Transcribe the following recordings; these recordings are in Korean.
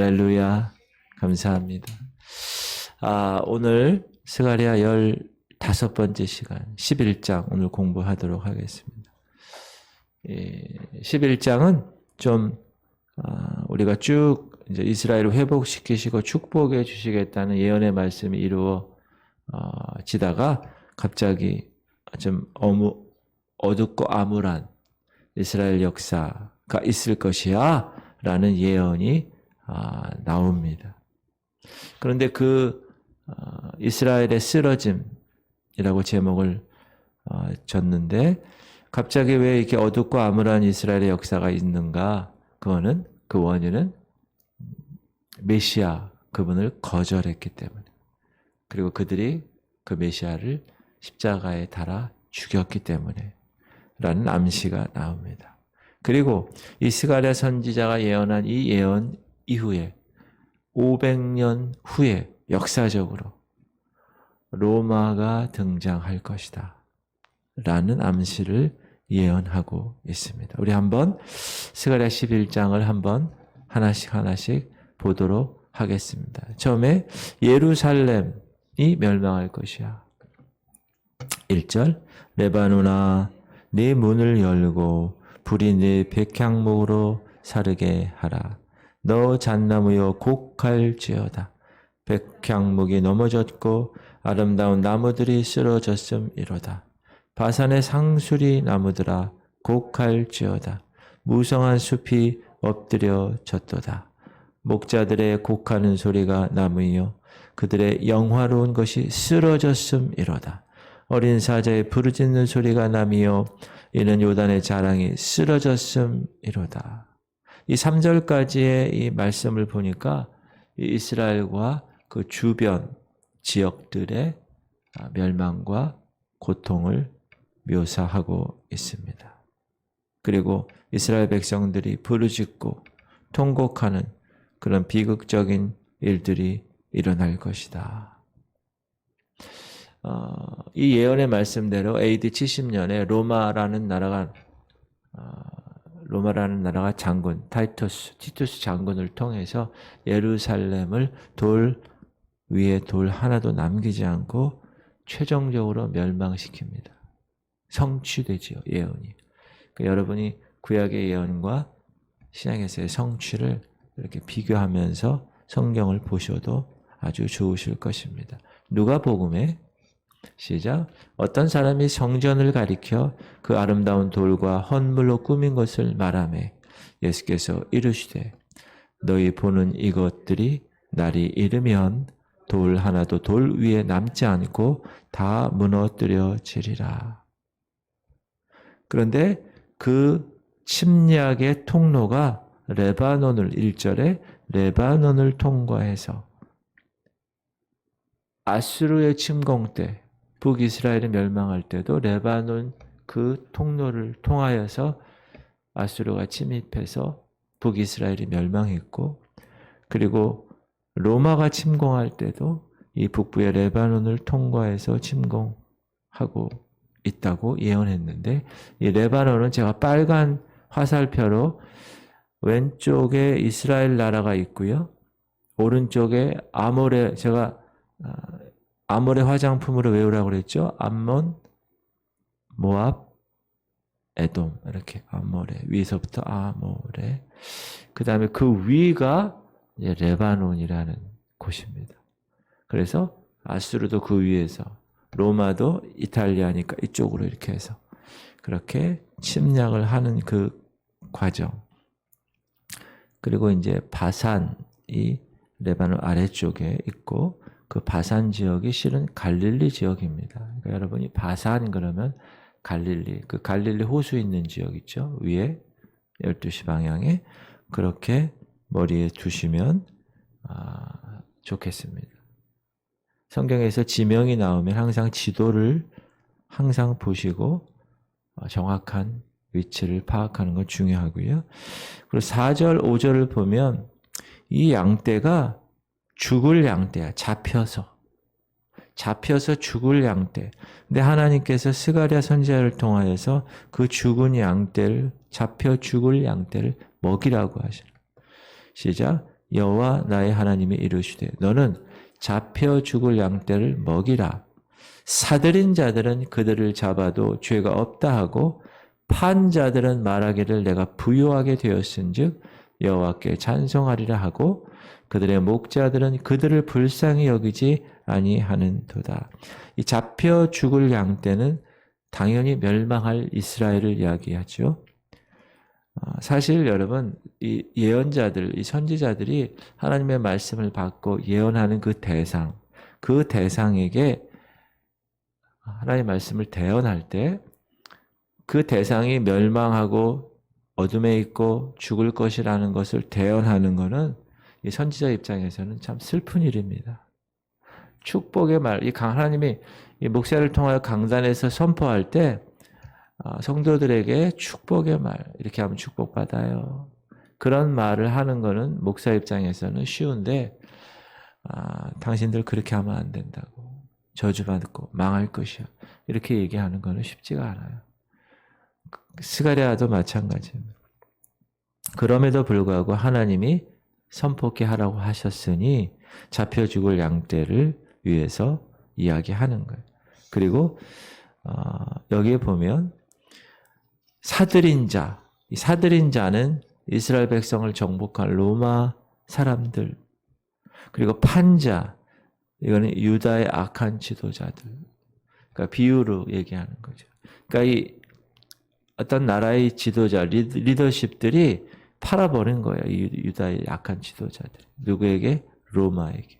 할렐루야. 감사합니다. 오늘 스가랴 15번째 시간 11장 오늘 공부하도록 하겠습니다. 11장은 좀 우리가 쭉 이제 이스라엘을 회복시키시고 축복해 주시겠다는 예언의 말씀이 이루어지다가 갑자기 좀 어둡고 암울한 이스라엘 역사가 있을 것이야 라는 예언이 나옵니다. 그런데 이스라엘의 쓰러짐이라고 제목을 줬는데 갑자기 왜 이렇게 어둡고 암울한 이스라엘의 역사가 있는가? 그 원인은 메시아 그분을 거절했기 때문에, 그리고 그들이 그 메시아를 십자가에 달아 죽였기 때문에 라는 암시가 나옵니다. 그리고 이 스가랴 선지자가 예언한 이 예언 이후에 500년 후에 역사적으로 로마가 등장할 것이다 라는 암시를 예언하고 있습니다. 우리 한번 스가랴 11장을 한번 하나씩 보도록 하겠습니다. 처음에 예루살렘이 멸망할 것이야. 1절 레바논아 네 문을 열고 불이 네 백향목으로 사르게 하라. 너 잣나무여 곡할지어다. 백향목이 넘어졌고 아름다운 나무들이 쓰러졌음이로다. 바산의 상수리 나무들아 곡할지어다. 무성한 숲이 엎드려졌도다. 목자들의 곡하는 소리가 나무이요 그들의 영화로운 것이 쓰러졌음이로다. 어린 사자의 부르짖는 소리가 나미요 이는 요단의 자랑이 쓰러졌음이로다. 이 3절까지의 이 말씀을 보니까 이스라엘과 그 주변 지역들의 멸망과 고통을 묘사하고 있습니다. 그리고 이스라엘 백성들이 부르짖고 통곡하는 그런 비극적인 일들이 일어날 것이다. 이 예언의 말씀대로 AD 70년에 로마라는 나라가 장군 티투스 장군을 통해서 예루살렘을 돌 위에 돌 하나도 남기지 않고 최종적으로 멸망시킵니다. 성취되지요, 예언이. 그러니까 여러분이 구약의 예언과 신약에서의 성취를 이렇게 비교하면서 성경을 보셔도 아주 좋으실 것입니다. 누가복음에 시작. 어떤 사람이 성전을 가리켜 그 아름다운 돌과 헌물로 꾸민 것을 말하매 예수께서 이르시되 너희 보는 이것들이 날이 이르면 돌 하나도 돌 위에 남지 않고 다 무너뜨려지리라. 그런데 그 침략의 통로가 레바논을 1절에 레바논을 통과해서 아수르의 침공 때 북이스라엘이 멸망할 때도 레바논 그 통로를 통하여서 아수르가 침입해서 북이스라엘이 멸망했고, 그리고 로마가 침공할 때도 이 북부의 레바논을 통과해서 침공하고 있다고 예언했는데, 이 레바논은 제가 빨간 화살표로 왼쪽에 이스라엘 나라가 있고요, 오른쪽에 제가 아몰의 화장품으로 외우라고 그랬죠. 암몬, 모압, 에돔 이렇게 아몰의 위에서부터 아몰의 그 다음에 그 위가 이제 레바논이라는 곳입니다. 그래서 아수르도 그 위에서 로마도 이탈리아니까 이쪽으로 이렇게 해서 그렇게 침략을 하는 그 과정. 그리고 이제 바산이 레바논 아래쪽에 있고 그 바산 지역이 실은 갈릴리 지역입니다. 그러니까 여러분이 바산 그러면 갈릴리, 그 갈릴리 호수 있는 지역 있죠? 위에 12시 방향에 그렇게 머리에 두시면 좋겠습니다. 성경에서 지명이 나오면 항상 지도를 항상 보시고 정확한 위치를 파악하는 건 중요하고요. 그리고 4절, 5절을 보면 이 양떼가 죽을 양떼야. 잡혀서 죽을 양떼. 근데 하나님께서 스가랴 선지자를 통하여서 그 죽은 양떼를 잡혀 죽을 양떼를 먹이라고 하시는. 시작. 여호와 나의 하나님이 이르시되 너는 잡혀 죽을 양떼를 먹이라. 사들인 자들은 그들을 잡아도 죄가 없다 하고 판 자들은 말하기를 내가 부요하게 되었은즉 여호와께 찬송하리라 하고 그들의 목자들은 그들을 불쌍히 여기지 아니하는도다. 이 잡혀 죽을 양떼는 당연히 멸망할 이스라엘을 이야기하죠. 사실 여러분, 이 예언자들, 이 선지자들이 하나님의 말씀을 받고 예언하는 그 대상에게 하나님의 말씀을 대언할 때 그 대상이 멸망하고 어둠에 있고 죽을 것이라는 것을 대언하는 것은 이 선지자 입장에서는 참 슬픈 일입니다. 축복의 말, 하나님이 이 목사를 통하여 강단에서 선포할 때 성도들에게 축복의 말, 이렇게 하면 축복받아요. 그런 말을 하는 것은 목사 입장에서는 쉬운데 당신들 그렇게 하면 안 된다고, 저주받고 망할 것이야, 이렇게 얘기하는 것은 쉽지가 않아요. 스가랴도 마찬가지입니다. 그럼에도 불구하고 하나님이 선포케 하라고 하셨으니 잡혀 죽을 양떼를 위해서 이야기하는 거예요. 그리고 여기에 보면 사들인 자, 이 사들인 자는 이스라엘 백성을 정복한 로마 사람들, 그리고 판자, 이거는 유다의 악한 지도자들, 그러니까 비유로 얘기하는 거죠. 그러니까 이 어떤 나라의 지도자, 리더십들이 팔아버린 거예요. 유다의 악한 지도자들. 누구에게? 로마에게.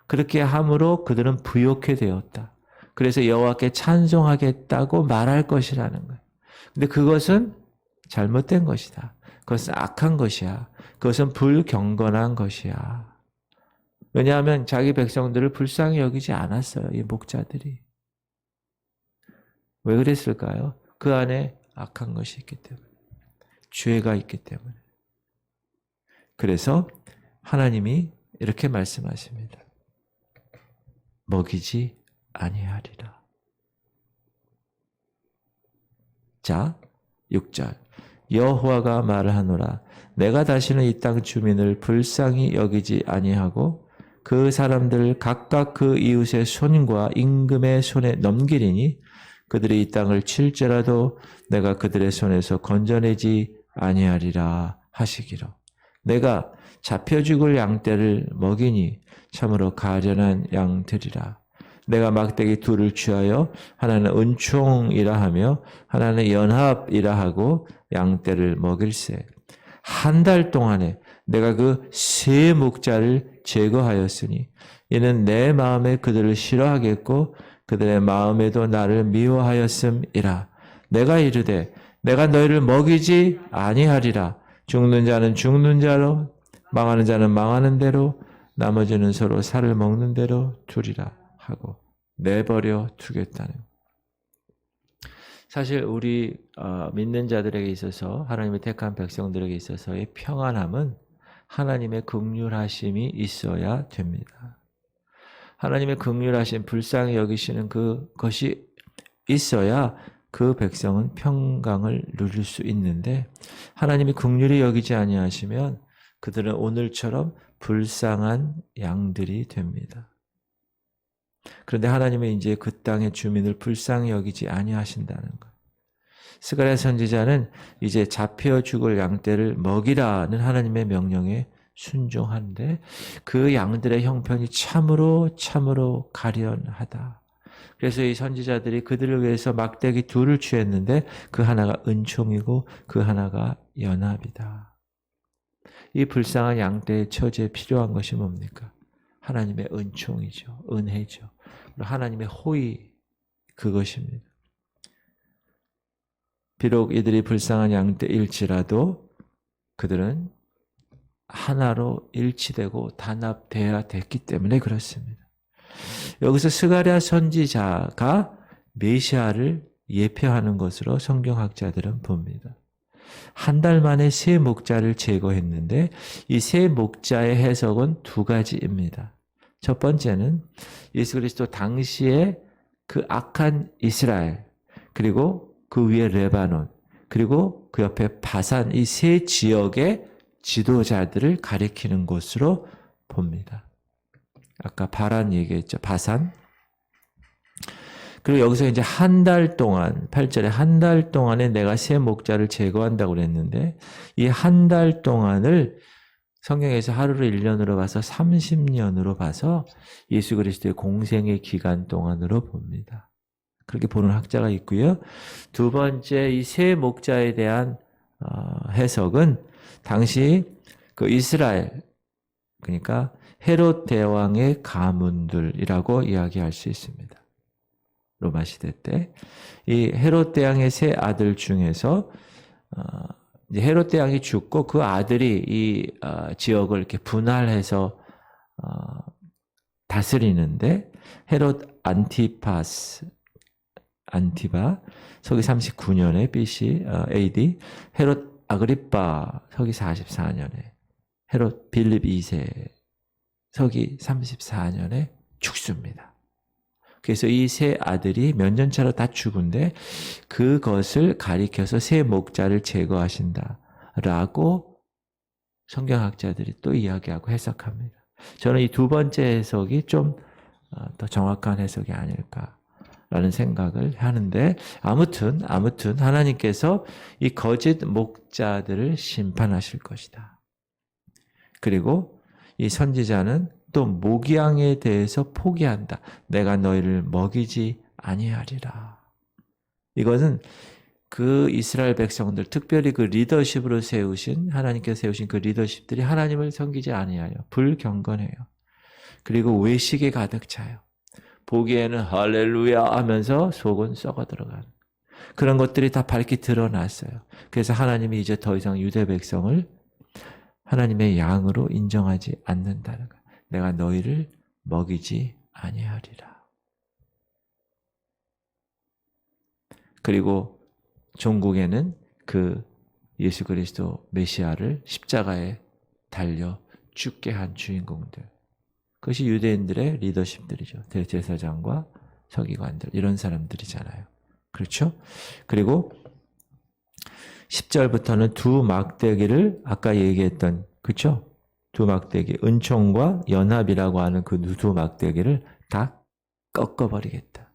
그렇게 함으로 그들은 부욕해 되었다. 그래서 여호와께 찬송하겠다고 말할 것이라는 거예요. 근데 그것은 잘못된 것이다. 그것은 악한 것이야. 그것은 불경건한 것이야. 왜냐하면 자기 백성들을 불쌍히 여기지 않았어요. 이 목자들이. 왜 그랬을까요? 그 안에 악한 것이 있기 때문에. 죄가 있기 때문에. 그래서 하나님이 이렇게 말씀하십니다. 먹이지 아니하리라. 자, 6절. 여호와가 말하노라. 내가 다시는 이 땅 주민을 불쌍히 여기지 아니하고 그 사람들 각각 그 이웃의 손과 임금의 손에 넘기리니 그들이 이 땅을 칠지라도 내가 그들의 손에서 건져내지 아니하리라 하시기로. 내가 잡혀 죽을 양떼를 먹이니 참으로 가련한 양들이라. 내가 막대기 둘을 취하여 하나는 은총이라 하며 하나는 연합이라 하고 양떼를 먹일세. 한 달 동안에 내가 그 세 목자를 제거하였으니 이는 내 마음에 그들을 싫어하겠고 그들의 마음에도 나를 미워하였음이라. 내가 이르되 내가 너희를 먹이지 아니하리라. 죽는 자는 죽는 자로, 망하는 자는 망하는 대로, 나머지는 서로 살을 먹는 대로 두리라 하고 내버려 두겠다는. 사실 우리 믿는 자들에게 있어서, 하나님의 택한 백성들에게 있어서의 평안함은 하나님의 긍휼하심이 있어야 됩니다. 하나님의 긍휼하심, 불쌍히 여기시는 그것이 있어야 그 백성은 평강을 누릴 수 있는데, 하나님이 긍휼히 여기지 아니하시면 그들은 오늘처럼 불쌍한 양들이 됩니다. 그런데 하나님은 이제 그 땅의 주민을 불쌍히 여기지 아니하신다는 것. 스가랴 선지자는 이제 잡혀 죽을 양떼를 먹이라는 하나님의 명령에 순종하는데 그 양들의 형편이 참으로 가련하다. 그래서 이 선지자들이 그들을 위해서 막대기 둘을 취했는데 그 하나가 은총이고 그 하나가 연합이다. 이 불쌍한 양떼의 처지에 필요한 것이 뭡니까? 하나님의 은총이죠. 은혜죠. 하나님의 호의, 그것입니다. 비록 이들이 불쌍한 양떼일지라도 그들은 하나로 일치되고 단합되어야 됐기 때문에 그렇습니다. 여기서 스가랴 선지자가 메시아를 예표하는 것으로 성경학자들은 봅니다. 한 달 만에 세 목자를 제거했는데 이 세 목자의 해석은 두 가지입니다. 첫 번째는 예수 그리스도 당시에 그 악한 이스라엘, 그리고 그 위에 레바논, 그리고 그 옆에 바산, 이 세 지역의 지도자들을 가리키는 곳으로 봅니다. 아까 바란 얘기했죠. 바산. 그리고 여기서 이제 한 달 동안, 8절에 한 달 동안에 내가 새 목자를 제거한다고 그랬는데, 이 한 달 동안을 성경에서 하루를 1년으로 봐서 30년으로 봐서 예수 그리스도의 공생의 기간 동안으로 봅니다. 그렇게 보는 학자가 있고요. 두 번째, 이 새 목자에 대한 해석은 당시 그 이스라엘, 그러니까 헤롯 대왕의 가문들이라고 이야기할 수 있습니다. 로마 시대 때 이 헤롯 대왕의 세 아들 중에서 이제 헤롯 대왕이 죽고 그 아들이 이 지역을 이렇게 분할해서 다스리는데 헤롯 안티바 서기 39년에 BC AD, 헤롯 아그리빠 서기 44년에, 헤롯 빌립 2세 서기 34년에 죽습니다. 그래서 이 세 아들이 몇 년 차로 다 죽은데 그것을 가리켜서 새 목자를 제거하신다라고 성경학자들이 또 이야기하고 해석합니다. 저는 이 두 번째 해석이 좀 더 정확한 해석이 아닐까라는 생각을 하는데 아무튼 하나님께서 이 거짓 목자들을 심판하실 것이다. 그리고 이 선지자는 또 목양에 대해서 포기한다. 내가 너희를 먹이지 아니하리라. 이것은 그 이스라엘 백성들, 특별히 그 리더십으로 세우신, 하나님께서 세우신 그 리더십들이 하나님을 섬기지 아니하여 불경건해요. 그리고 외식에 가득 차요. 보기에는 할렐루야 하면서 속은 썩어 들어가는 그런 것들이 다 밝게 드러났어요. 그래서 하나님이 이제 더 이상 유대 백성을 하나님의 양으로 인정하지 않는다는 거예요. 내가 너희를 먹이지 아니하리라. 그리고 종국에는 그 예수 그리스도 메시아를 십자가에 달려 죽게 한 주인공들. 그것이 유대인들의 리더십들이죠. 대제사장과 서기관들 이런 사람들이잖아요. 그렇죠? 그리고 10절부터는 두 막대기를 아까 얘기했던, 그렇죠? 두 막대기, 은총과 연합이라고 하는 그 두 막대기를 다 꺾어버리겠다.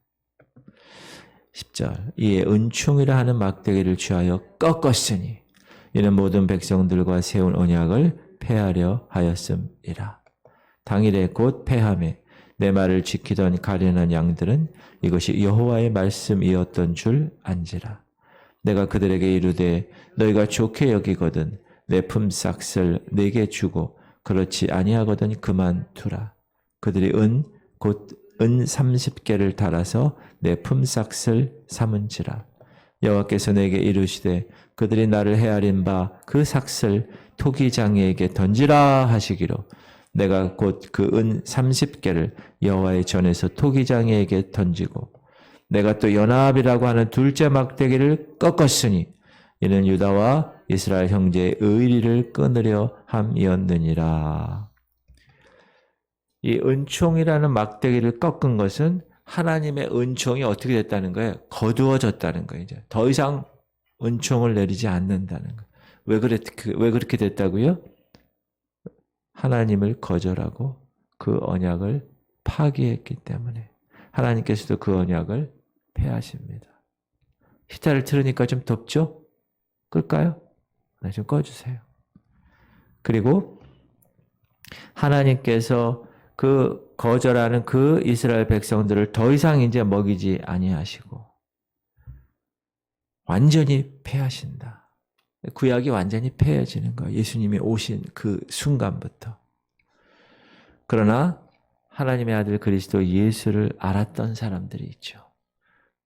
10절, 이에 은총이라 하는 막대기를 취하여 꺾었으니 이는 모든 백성들과 세운 언약을 폐하려 하였음이라. 당일에 곧 폐함에 내 말을 지키던 가련한 양들은 이것이 여호와의 말씀이었던 줄 안지라. 내가 그들에게 이르되 너희가 좋게 여기거든 내 품삯을 내게 주고 그렇지 아니하거든 그만두라. 그들이 곧 은 30개를 달아서 내 품삯을 삼은지라. 여호와께서 내게 이르시되 그들이 나를 헤아린 바 그 삭을 토기장이에게 던지라 하시기로 내가 곧 그 은 30개를 여호와의 전에서 토기장이에게 던지고 내가 또 연합이라고 하는 둘째 막대기를 꺾었으니 이는 유다와 이스라엘 형제의 의리를 끊으려 함이었느니라. 이 은총이라는 막대기를 꺾은 것은 하나님의 은총이 어떻게 됐다는 거예요? 거두어졌다는 거예요. 이제 더 이상 은총을 내리지 않는다는 거예요. 왜 그렇게 됐다고요? 하나님을 거절하고 그 언약을 파기했기 때문에 하나님께서도 그 언약을 폐하십니다. 히타를 틀으니까 좀 덥죠? 끌까요? 네, 좀 꺼주세요. 그리고 하나님께서 그 거절하는 그 이스라엘 백성들을 더 이상 이제 먹이지 아니하시고 완전히 폐하신다. 구약이 완전히 폐해지는 거예요. 예수님이 오신 그 순간부터. 그러나 하나님의 아들 그리스도 예수를 알았던 사람들이 있죠.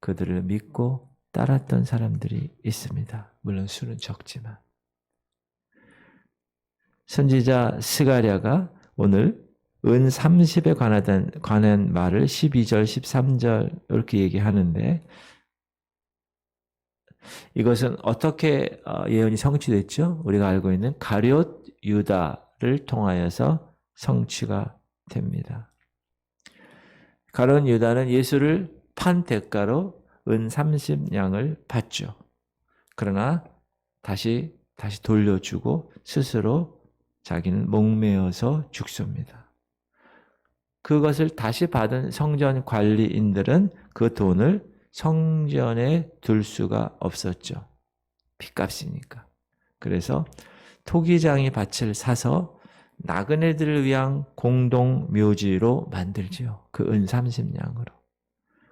그들을 믿고 따랐던 사람들이 있습니다. 물론 수는 적지만. 선지자 스가랴가 오늘 은 30에 관한 말을 12절, 13절 이렇게 얘기하는데 이것은 어떻게 예언이 성취됐죠? 우리가 알고 있는 가룟 유다를 통하여서 성취가 됩니다. 가룟 유다는 예수를 판 대가로 은 30냥을 받죠. 그러나 다시 돌려주고 스스로 자기는 목매어서 죽습니다. 그것을 다시 받은 성전 관리인들은 그 돈을 성전에 둘 수가 없었죠. 핏값이니까. 그래서 토기장이 밭을 사서 나그네들을 위한 공동 묘지로 만들지요. 그 은 30냥으로.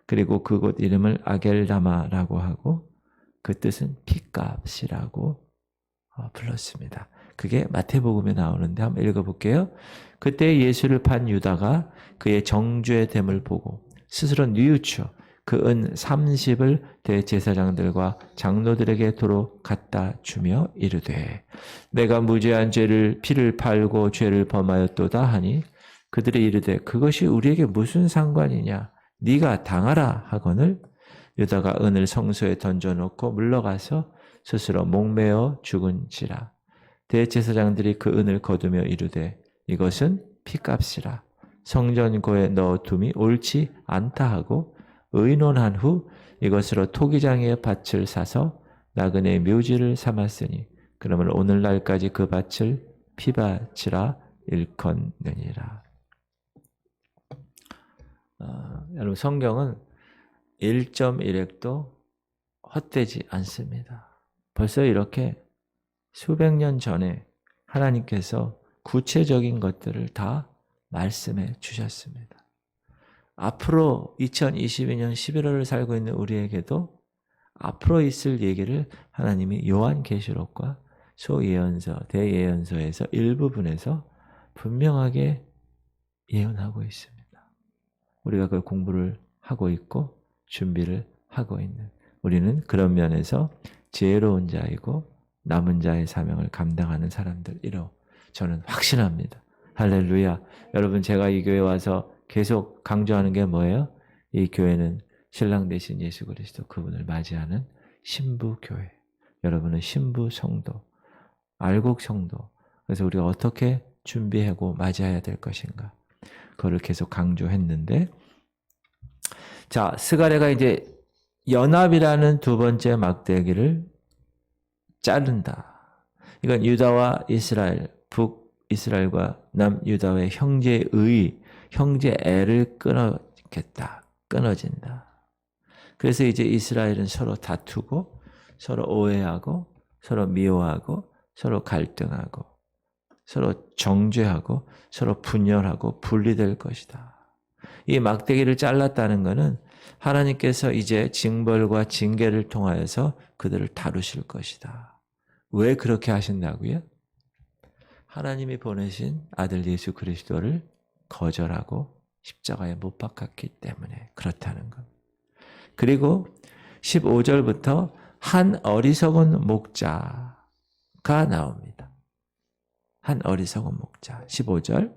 그리고 그곳 이름을 아겔다마라고 하고 그 뜻은 핏값이라고 불렀습니다. 그게 마태복음에 나오는데 한번 읽어볼게요. 그때 예수를 판 유다가 그의 정죄의 됨을 보고 스스로 뉘우쳐 그 은 30을 대제사장들과 장로들에게 도로 갖다 주며 이르되 내가 무죄한 피를 팔고 죄를 범하였도다 하니 그들이 이르되 그것이 우리에게 무슨 상관이냐 네가 당하라 하거늘 유다가 은을 성소에 던져놓고 물러가서 스스로 목매어 죽은지라. 대제사장들이 그 은을 거두며 이르되 이것은 핏값이라. 성전고에 넣어둠이 옳지 않다 하고 의논한 후 이것으로 토기장의 밭을 사서 나그네 묘지를 삼았으니 그러면 오늘날까지 그 밭을 피밭이라 일컫느니라. 여러분 성경은 1.1획도 헛되지 않습니다. 벌써 이렇게 수백 년 전에 하나님께서 구체적인 것들을 다 말씀해 주셨습니다. 앞으로 2022년 11월을 살고 있는 우리에게도 앞으로 있을 얘기를 하나님이 요한계시록과 소예언서, 대예언서에서 일부분에서 분명하게 예언하고 있습니다. 우리가 그 공부를 하고 있고 준비를 하고 있는 우리는 그런 면에서 지혜로운 자이고 남은 자의 사명을 감당하는 사람들이라고 저는 확신합니다. 할렐루야. 여러분 제가 이 교회 와서 계속 강조하는 게 뭐예요? 이 교회는 신랑 되신 예수 그리스도 그분을 맞이하는 신부 교회. 여러분은 신부 성도, 알곡 성도. 그래서 우리가 어떻게 준비하고 맞이해야 될 것인가? 그거를 계속 강조했는데 자, 스가랴가 이제 연합이라는 두 번째 막대기를 자른다. 이건 유다와 이스라엘, 북이스라엘과 남유다의 형제애를 끊어겠다. 끊어진다. 그래서 이제 이스라엘은 서로 다투고 서로 오해하고 서로 미워하고 서로 갈등하고 서로 정죄하고 서로 분열하고 분리될 것이다. 이 막대기를 잘랐다는 것은 하나님께서 이제 징벌과 징계를 통하여서 그들을 다루실 것이다. 왜 그렇게 하신다고요? 하나님이 보내신 아들 예수 그리스도를 거절하고 십자가에 못 박았기 때문에 그렇다는 것. 그리고 15절부터 한 어리석은 목자가 나옵니다. 한 어리석은 목자. 15절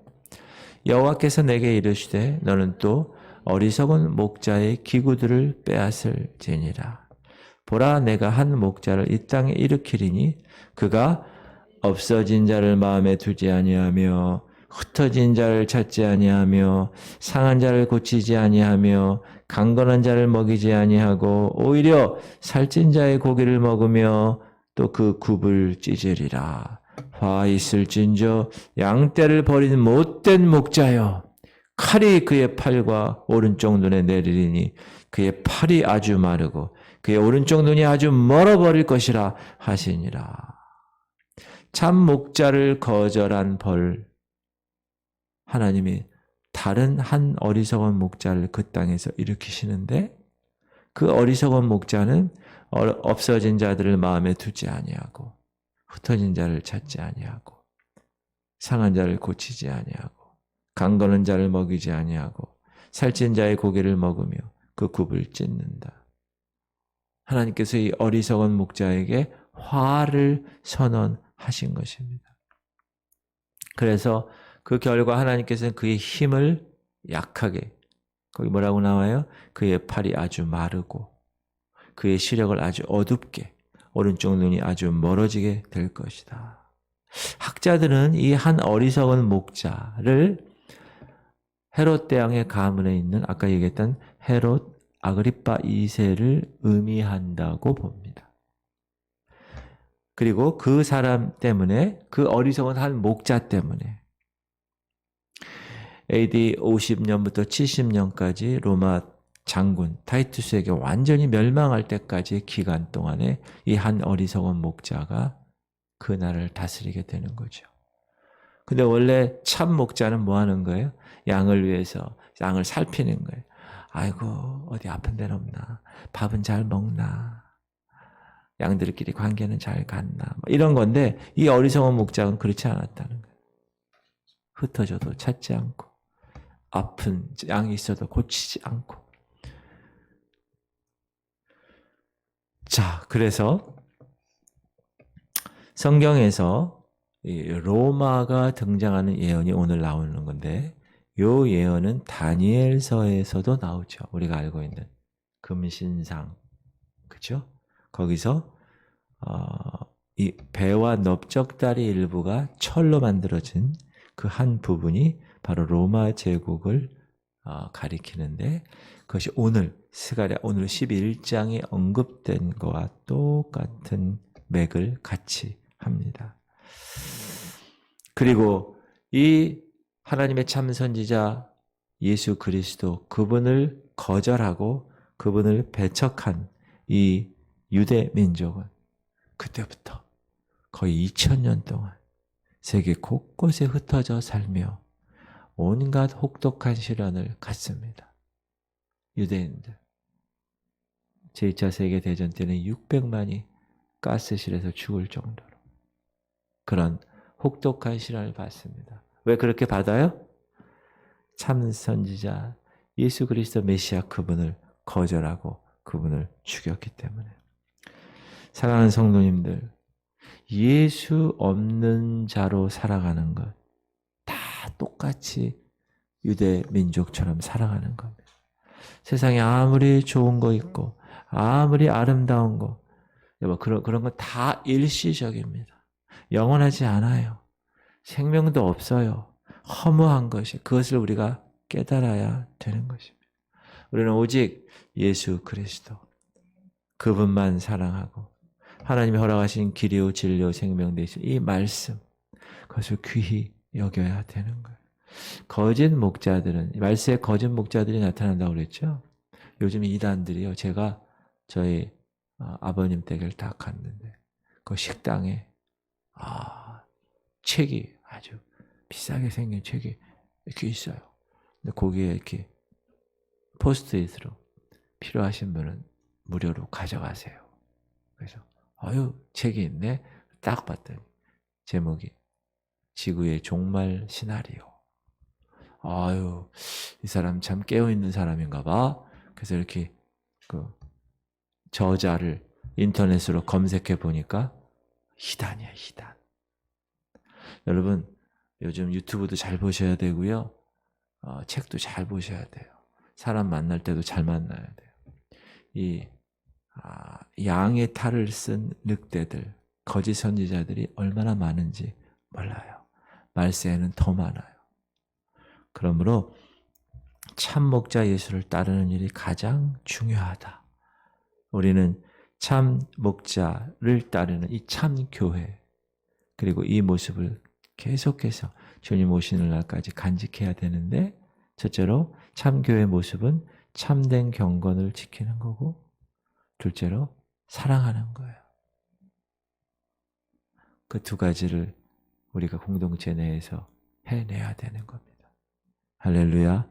여호와께서 내게 이르시되 너는 또 어리석은 목자의 기구들을 빼앗을지니라. 보라 내가 한 목자를 이 땅에 일으키리니 그가 없어진 자를 마음에 두지 아니하며 흩어진 자를 찾지 아니하며 상한 자를 고치지 아니하며 강건한 자를 먹이지 아니하고 오히려 살찐 자의 고기를 먹으며 또 그 굽을 찢으리라. 화 있을진저 양떼를 버린 못된 목자여 칼이 그의 팔과 오른쪽 눈에 내리리니 그의 팔이 아주 마르고 그의 오른쪽 눈이 아주 멀어버릴 것이라 하시니라. 참 목자를 거절한 벌 하나님이 다른 한 어리석은 목자를 그 땅에서 일으키시는데 그 어리석은 목자는 없어진 자들을 마음에 두지 아니하고 흩어진 자를 찾지 아니하고 상한 자를 고치지 아니하고 강건한 자를 먹이지 아니하고 살찐 자의 고기를 먹으며 그 굽을 찢는다. 하나님께서 이 어리석은 목자에게 화를 선언하신 것입니다. 그래서 그 결과 하나님께서는 그의 힘을 약하게, 거기 뭐라고 나와요? 그의 팔이 아주 마르고 그의 시력을 아주 어둡게 오른쪽 눈이 아주 멀어지게 될 것이다. 학자들은 이 한 어리석은 목자를 헤롯 대왕의 가문에 있는 아까 얘기했던 헤롯 아그리파 2세를 의미한다고 봅니다. 그리고 그 사람 때문에, 그 어리석은 한 목자 때문에 AD 50년부터 70년까지 로마 장군 타이투스에게 완전히 멸망할 때까지의 기간 동안에 이 한 어리석은 목자가 그 나라를 다스리게 되는 거죠. 근데 원래 참 목자는 뭐 하는 거예요? 양을 위해서 양을 살피는 거예요. 아이고 어디 아픈 데는 없나? 밥은 잘 먹나? 양들끼리 관계는 잘 갔나? 이런 건데 이 어리석은 목자는 그렇지 않았다는 거예요. 흩어져도 찾지 않고 아픈 양이 있어도 고치지 않고. 자, 그래서 성경에서 이 로마가 등장하는 예언이 오늘 나오는 건데 이 예언은 다니엘서에서도 나오죠. 우리가 알고 있는 금신상, 그렇죠? 거기서 이 배와 넓적다리 일부가 철로 만들어진 그 한 부분이 바로 로마 제국을 가리키는데 그것이 오늘 스가랴 오늘 11장에 언급된 것과 똑같은 맥을 같이 합니다. 그리고 이 하나님의 참 선지자 예수 그리스도, 그분을 거절하고 그분을 배척한 이 유대 민족은 그때부터 거의 2000년 동안 세계 곳곳에 흩어져 살며 온갖 혹독한 시련을 갖습니다. 유대인들. 제2차 세계대전 때는 600만이 가스실에서 죽을 정도로 그런 혹독한 시련을 받습니다. 왜 그렇게 받아요? 참 선지자 예수 그리스도 메시아 그분을 거절하고 그분을 죽였기 때문에. 사랑하는 성도님들, 예수 없는 자로 살아가는 것 다 똑같이 유대 민족처럼 살아가는 겁니다. 세상에 아무리 좋은 거 있고 아무리 아름다운 거 그런 건 다 일시적입니다. 영원하지 않아요. 생명도 없어요. 허무한 것이 그것을 우리가 깨달아야 되는 것입니다. 우리는 오직 예수 그리스도 그분만 사랑하고 하나님이 허락하신 길이요 진리요 생명 되신 이 말씀 그것을 귀히 여겨야 되는 거예요. 거짓 목자들은 말세에 거짓 목자들이 나타난다고 그랬죠. 요즘 이단들이요. 제가 저희 아버님 댁을 다 갔는데 그 식당에 책이 아주 비싸게 생긴 책이 이렇게 있어요. 근데 거기에 이렇게 포스트잇으로 필요하신 분은 무료로 가져가세요. 그래서 책이 있네. 딱 봤더니 제목이 지구의 종말 시나리오. 이 사람 참 깨어있는 사람인가 봐. 그래서 이렇게 그 저자를 인터넷으로 검색해 보니까 희단이야, 희단. 여러분, 요즘 유튜브도 잘 보셔야 되고요. 책도 잘 보셔야 돼요. 사람 만날 때도 잘 만나야 돼요. 이 양의 탈을 쓴 늑대들, 거짓 선지자들이 얼마나 많은지 몰라요. 말세에는 더 많아요. 그러므로 참 목자 예수를 따르는 일이 가장 중요하다. 우리는 참 목자를 따르는 이 참 교회, 그리고 이 모습을 계속해서 주님 오시는 날까지 간직해야 되는데, 첫째로 참 교회의 모습은 참된 경건을 지키는 거고, 둘째로 사랑하는 거예요. 그 두 가지를 우리가 공동체 내에서 해내야 되는 겁니다. 할렐루야.